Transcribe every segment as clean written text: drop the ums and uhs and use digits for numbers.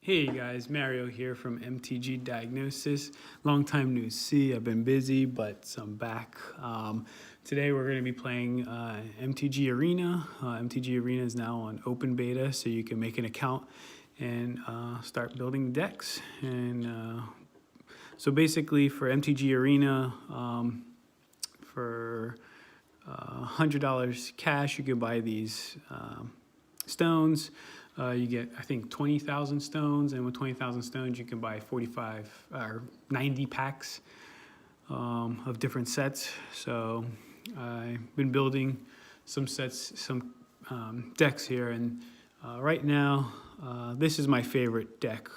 Hey guys, Mario here from MTG Diagnosis. Long time no see. I've been busy, but I'm back. Today we're going to be playing MTG Arena. MTG Arena is now on open beta, so you can make an account and start building decks. And so basically, for MTG Arena, for $100 cash, you can buy these stones. You get, I think, 20,000 stones, and with 20,000 stones, you can buy 45 or 90 packs of different sets. So I've been building some sets, some decks here, and right now, this is my favorite deck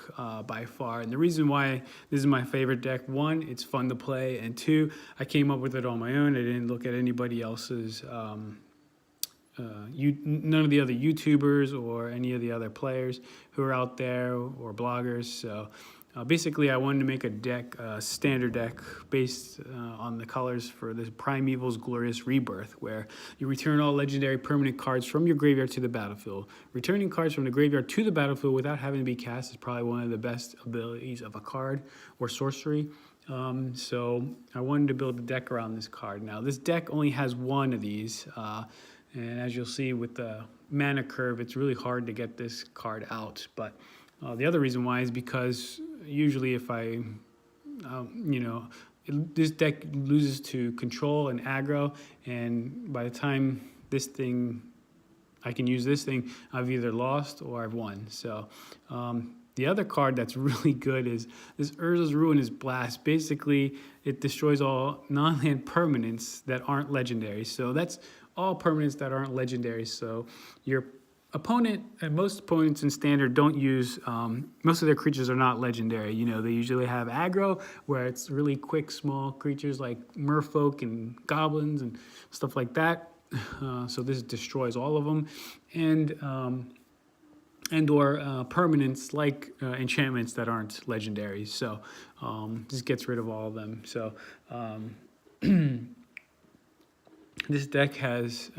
by far. And the reason why this is my favorite deck, one, it's fun to play, and two, I came up with it on my own. I didn't look at anybody else's none of the other YouTubers or any of the other players who are out there or bloggers. So basically, I wanted to make a deck, a standard deck, based on the colors for the Primeval's Glorious Rebirth, where you return all legendary permanent cards from your graveyard to the battlefield. Returning cards from the graveyard to the battlefield without having to be cast is probably one of the best abilities of a card or sorcery. So I wanted to build a deck around this card. Now, this deck only has one of these. And as you'll see with the mana curve, it's really hard to get this card out. But the other reason why is because usually if this deck loses to control and aggro, and by the time I can use this thing, I've either lost or I've won. So the other card that's really good is this Urza's Ruinous Blast. Basically, it destroys all non-land permanents that aren't legendary. So that's all permanents that aren't legendary. So your opponent, and most opponents in standard don't use, most of their creatures are not legendary. You know, they usually have aggro, where it's really quick, small creatures like merfolk and goblins and stuff like that. So this destroys all of them. And or permanents like enchantments that aren't legendary. So this gets rid of all of them. So this deck has,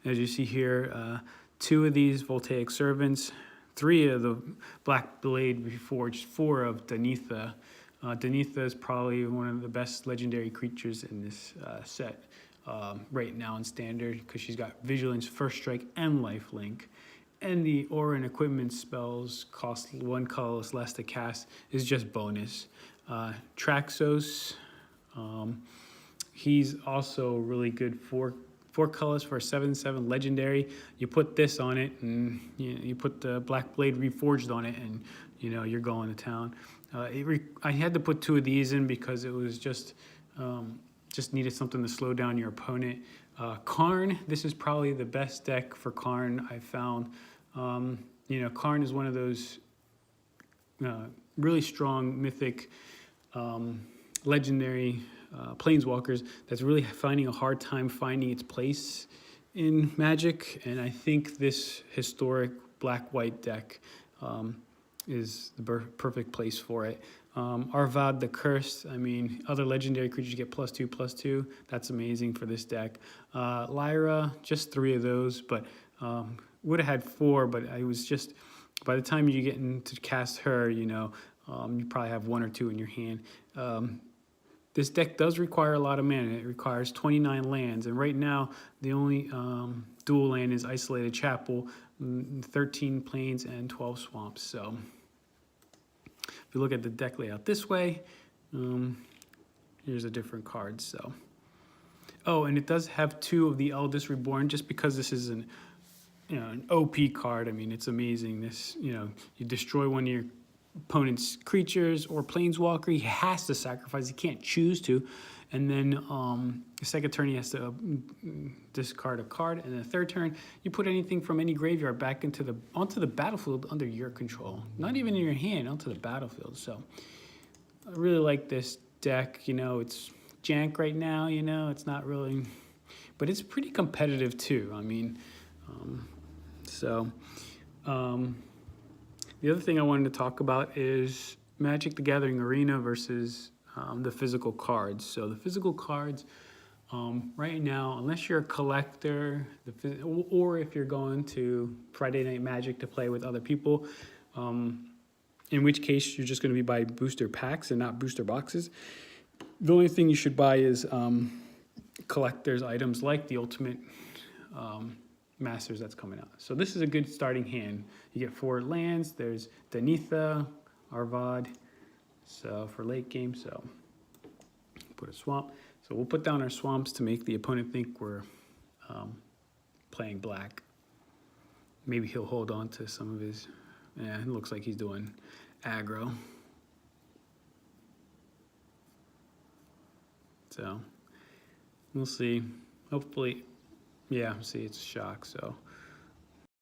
as you see here, 2 of these Voltaic Servants, 3 of the Black Blade Reforged, 4 of Danitha. Danitha is probably one of the best legendary creatures in this set right now in Standard, because she's got Vigilance, First Strike, and Lifelink. And the aura and equipment spells cost 1 colorless less to cast, is just bonus. Traxos, he's also really good for 4 colors for a 7/7 legendary. You put this on it, and you put the Black Blade Reforged on it, and you're going to town. I had to put 2 of these in because it was just needed something to slow down your opponent. Karn, this is probably the best deck for Karn I've found. Karn is one of those really strong mythic legendary planeswalkers that's really finding a hard time finding its place in Magic, and I think this historic black-white deck is the perfect place for it. Arvad the Cursed, I mean, other legendary creatures get +2/+2. That's amazing for this deck. Lyra, just 3 of those, but would have had 4, but I was just, by the time you get into cast her, you probably have 1 or 2 in your hand. This deck does require a lot of mana. It requires 29 lands, and right now the only dual land is Isolated Chapel, 13 plains and 12 swamps. So if you look at the deck layout this way, here's a different card. So, oh, and it does have 2 of the Eldest Reborn, just because this is an OP card. I mean, it's amazing. This, you destroy one of your opponent's creatures or planeswalker, he has to sacrifice. He can't choose to. And then the second turn, he has to discard a card. And the third turn, you put anything from any graveyard back onto the battlefield under your control. Not even in your hand, onto the battlefield. So I really like this deck. It's jank right now. It's not really, but it's pretty competitive too. I mean, the other thing I wanted to talk about is Magic the Gathering Arena versus the physical cards. So the physical cards, right now, unless you're a collector, or if you're going to Friday Night Magic to play with other people, in which case you're just going to be buying booster packs and not booster boxes. The only thing you should buy is collector's items like the Ultimate Masters that's coming out. So this is a good starting hand. You get 4 lands. There's Danitha, Arvad, so for late game. So put a swamp. So we'll put down our swamps to make the opponent think we're playing black. Maybe he'll hold on to some of his, yeah, it looks like he's doing aggro. So we'll see. Hopefully, yeah, see, it's a shock. So